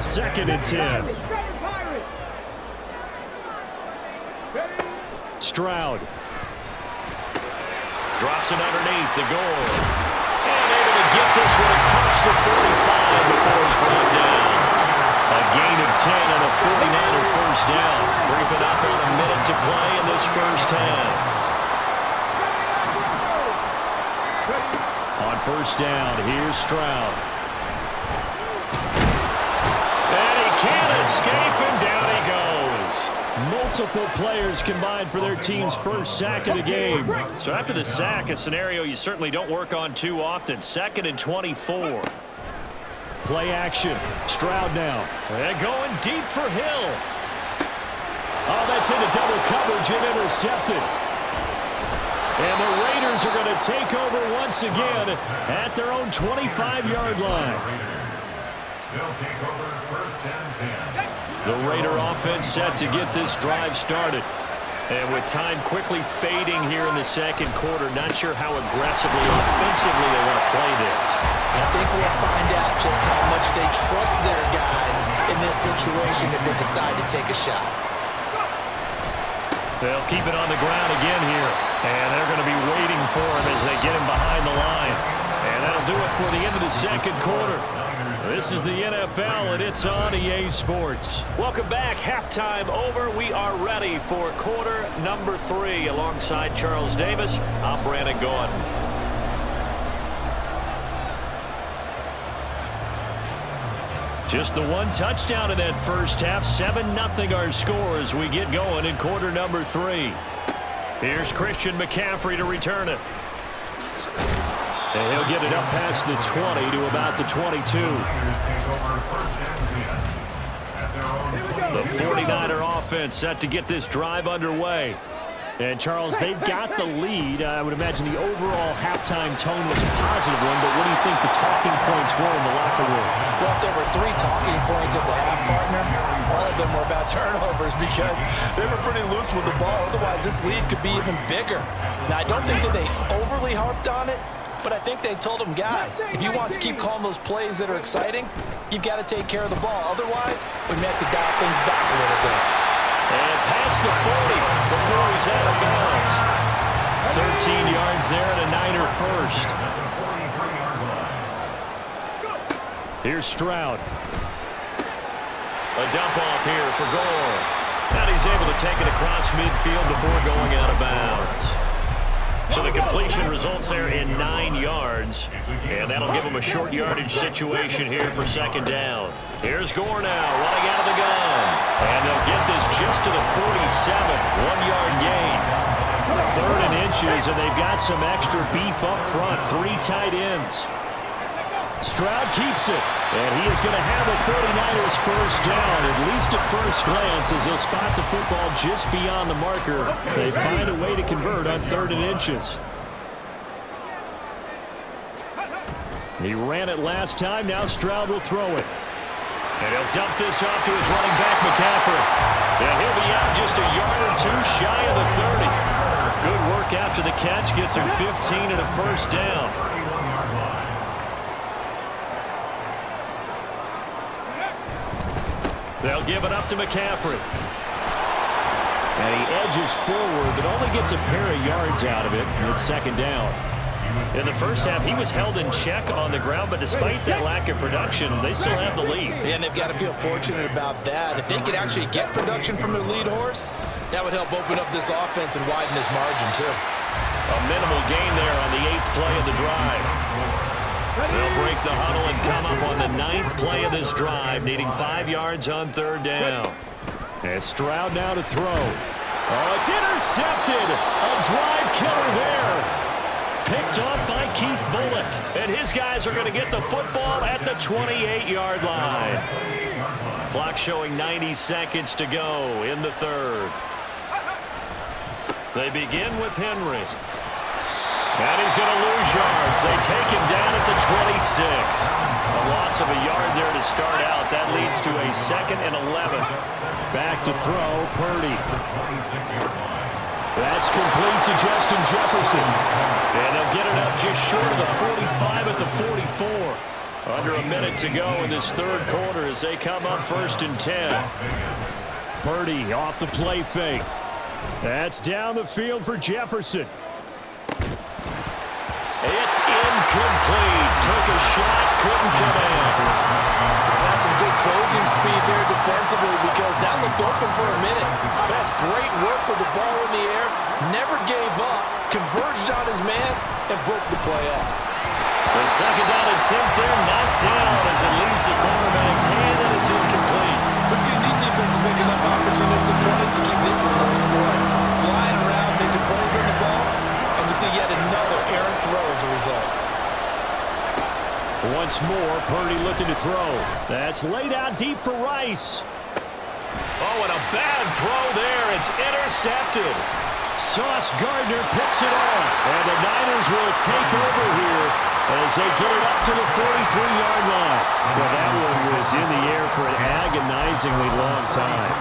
[SPEAKER 5] 2nd and 10. Stroud. Drops it underneath the goal. And able to get this one across the 45 before he's brought down. A gain of 10 on a 49er first down. Creeping up on a minute to play in this first half. On first down, here's Stroud. And he can't escape, and down he goes. Multiple players combined for their team's first sack of the game. So after the sack, a scenario you certainly don't work on too often. 2nd and 24. Play action. Stroud now. And going deep for Hill. Oh, that's into double coverage and intercepted. And the Raiders are going to take over once again at their own 25-yard line.
[SPEAKER 4] They'll take over 1st and 10.
[SPEAKER 1] The Raider offense set to get this drive started. And with time quickly fading here in the second quarter, not sure how aggressively or offensively they want to play this.
[SPEAKER 2] I think we'll find out just how much they trust their guys in this situation if they decide to take a shot.
[SPEAKER 1] They'll keep it on the ground again here. And they're going to be waiting for him as they get him behind the line. And that'll do it for the end of the second quarter. This is the NFL, and it's on EA Sports. Welcome back. Halftime over. We are ready for quarter number 3. Alongside Charles Davis, I'm Brandon Gaudin. Just the one touchdown in that first half. 7-0 our score as we get going in quarter number 3. Here's Christian McCaffrey to return it. And he'll get it up past the 20 to about the 22. The 49er offense set to get this drive underway. And, Charles, they've got the lead. I would imagine the overall halftime tone was a positive one, but what do you think the talking points were in the locker room?
[SPEAKER 2] Well, there were 3 talking points at the half, partner. All of them were about turnovers because they were pretty loose with the ball. Otherwise, this lead could be even bigger. Now, I don't think that they overly harped on it, but I think they told them, guys, if you want to keep calling those plays that are exciting, you've got to take care of the ball. Otherwise, we may have to dial things back a little bit.
[SPEAKER 1] And past the 40 before he's out of bounds. 13 yards there and a Niner first. Here's Stroud. A dump off here for Gore. And he's able to take it across midfield before going out of bounds. So the completion results there in 9 yards. And that'll give him a short yardage situation here for second down. Here's Gore now running out of the gun. And they'll get this just to the 47. 1-yard gain. 3rd and inches, and they've got some extra beef up front. 3 tight ends. Stroud keeps it, and he is going to have a 49ers first down, at least at first glance, as they'll spot the football just beyond the marker. They find a way to convert on 3rd and inches. He ran it last time. Now Stroud will throw it. And he'll dump this off to his running back, McCaffrey. And he'll be out just a yard or 2 shy of the 30. Good work after the catch. Gets him 15 and a first down. They'll give it up to McCaffrey. And he edges forward, but only gets a pair of yards out of it. And it's 2nd down. In the first half, he was held in check on the ground, but despite that lack of production, they still have the lead.
[SPEAKER 2] And they've got to feel fortunate about that. If they could actually get production from their lead horse, that would help open up this offense and widen this margin, too.
[SPEAKER 1] A minimal gain there on the 8th play of the drive. They'll break the huddle and come up on the 9th play of this drive, needing 5 yards on 3rd down. And Stroud now to throw. Oh, it's intercepted. A drive killer there. Picked off by Keith Bullock. And his guys are going to get the football at the 28-yard line. Clock showing 90 seconds to go in the 3rd. They begin with Henry. And he's going to lose yards. They take him down at the 26. A loss of a yard there to start out. That leads to a 2nd and 11. Back to throw, Purdy. That's complete to Justin Jefferson. And they'll get it up just short of the 45 at the 44. Under a minute to go in this 3rd quarter as they come up 1st and 10.
[SPEAKER 5] Purdy off the play fake. That's down the field for Jefferson.
[SPEAKER 1] It's incomplete. Took a shot, couldn't come in.
[SPEAKER 2] That's some good closing speed there defensively because that looked open for a minute. That's great work with the ball in the air. Never gave up. Converged on his man and broke the play up.
[SPEAKER 1] The 2nd down attempt there knocked down as it leaves the cornerback's hand, and it's incomplete.
[SPEAKER 2] We've seen these defenses make enough opportunistic plays to keep this one low scoring. Flying around, making plays on the ball, and we see yet another errant throw as a result.
[SPEAKER 5] Once more, Purdy looking to throw. That's laid out deep for Rice.
[SPEAKER 1] Oh, and a bad throw there. It's intercepted.
[SPEAKER 5] Sauce Gardner picks it off. And the Niners will take over here as they get it up to the 43-yard line. Well, that one was in the air for an agonizingly long time.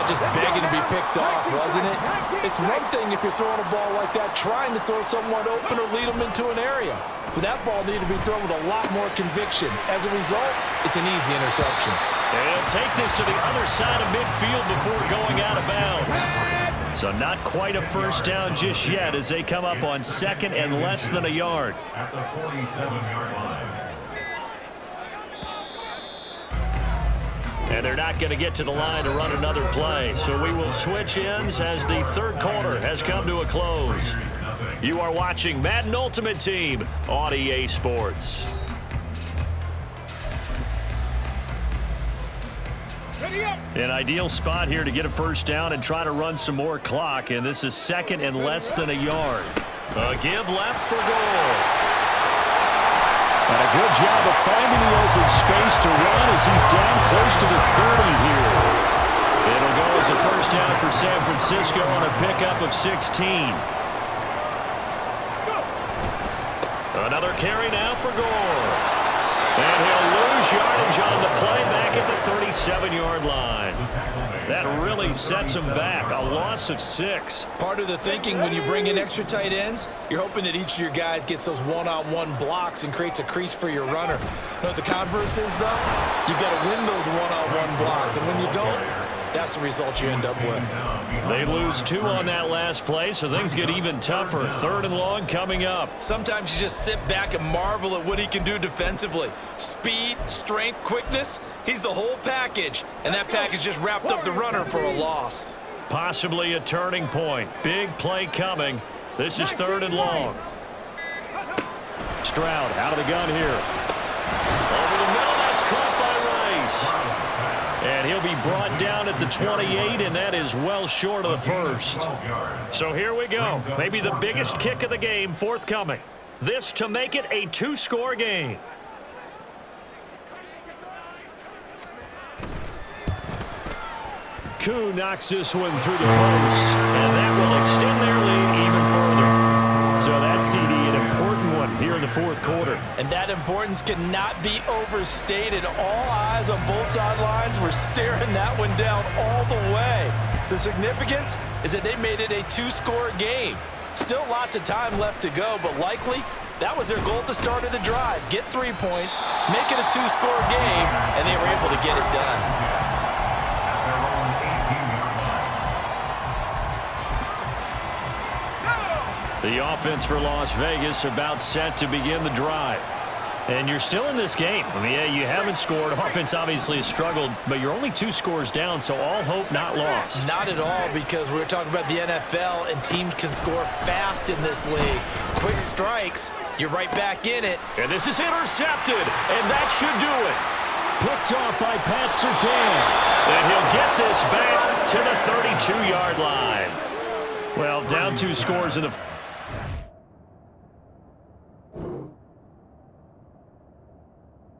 [SPEAKER 2] Just begging to be picked off, wasn't it? It's one thing if you're throwing a ball like that, trying to throw someone open or lead them into an area. But that ball needed to be thrown with a lot more conviction. As a result, it's an easy interception.
[SPEAKER 1] And take this to the other side of midfield before going out of bounds. So not quite a first down just yet as they come up on 2nd and less than a yard.
[SPEAKER 4] At the 47-yard line.
[SPEAKER 1] And they're not going to get to the line to run another play. So we will switch ends as the 3rd quarter has come to a close. You are watching Madden Ultimate Team on EA Sports. An ideal spot here to get a first down and try to run some more clock. And this is 2nd and less than a yard. A give left for goal.
[SPEAKER 5] And a good job of finding the open space to run as he's down close to the 30 here.
[SPEAKER 1] It'll go as a first down for San Francisco on a pickup of 16. Another carry now for Gore. And he'll lose yardage on the play back at the 37-yard line. That really sets him back. A loss of 6.
[SPEAKER 2] Part of the thinking when you bring in extra tight ends, you're hoping that each of your guys gets those one-on-one blocks and creates a crease for your runner. You know what the converse is, though? You've got to win those one-on-one blocks, and when you don't, that's the result you end up with.
[SPEAKER 1] They lose 2 on that last play, so things get even tougher. 3rd and long coming up.
[SPEAKER 2] Sometimes you just sit back and marvel at what he can do defensively. Speed, strength, quickness, he's the whole package. And that package just wrapped up the runner for a loss.
[SPEAKER 1] Possibly a turning point. Big play coming. This is 3rd and long.
[SPEAKER 5] Stroud out of the gun here.
[SPEAKER 1] Over the middle, that's caught by Rice. And And he'll be brought down at the 28, and that is well short of the first. So here we go. Maybe the biggest kick of the game forthcoming. This to make it a two-score game. Koo knocks this one through the post, and that will extend their lead even further. So that's CD, an important one here in the fourth quarter.
[SPEAKER 2] And that importance cannot be overstated. All eyes on both sidelines were staring that one down all the way. The significance is that they made it a two-score game. Still lots of time left to go, but likely that was their goal at the start of the drive. Get 3 points, make it a two-score game, and they were able to get it done.
[SPEAKER 1] The offense for Las Vegas about set to begin the drive. And you're still in this game. I mean, yeah, you haven't scored. Offense obviously has struggled, but you're only 2 scores down, so all hope not lost.
[SPEAKER 2] Not at all, because we were talking about the NFL, and teams can score fast in this league. Quick strikes, you're right back in it.
[SPEAKER 1] And this is intercepted, and that should do it. Picked off by Pat Surtain. And he'll get this back to the 32-yard line. Well, down 2 scores in the...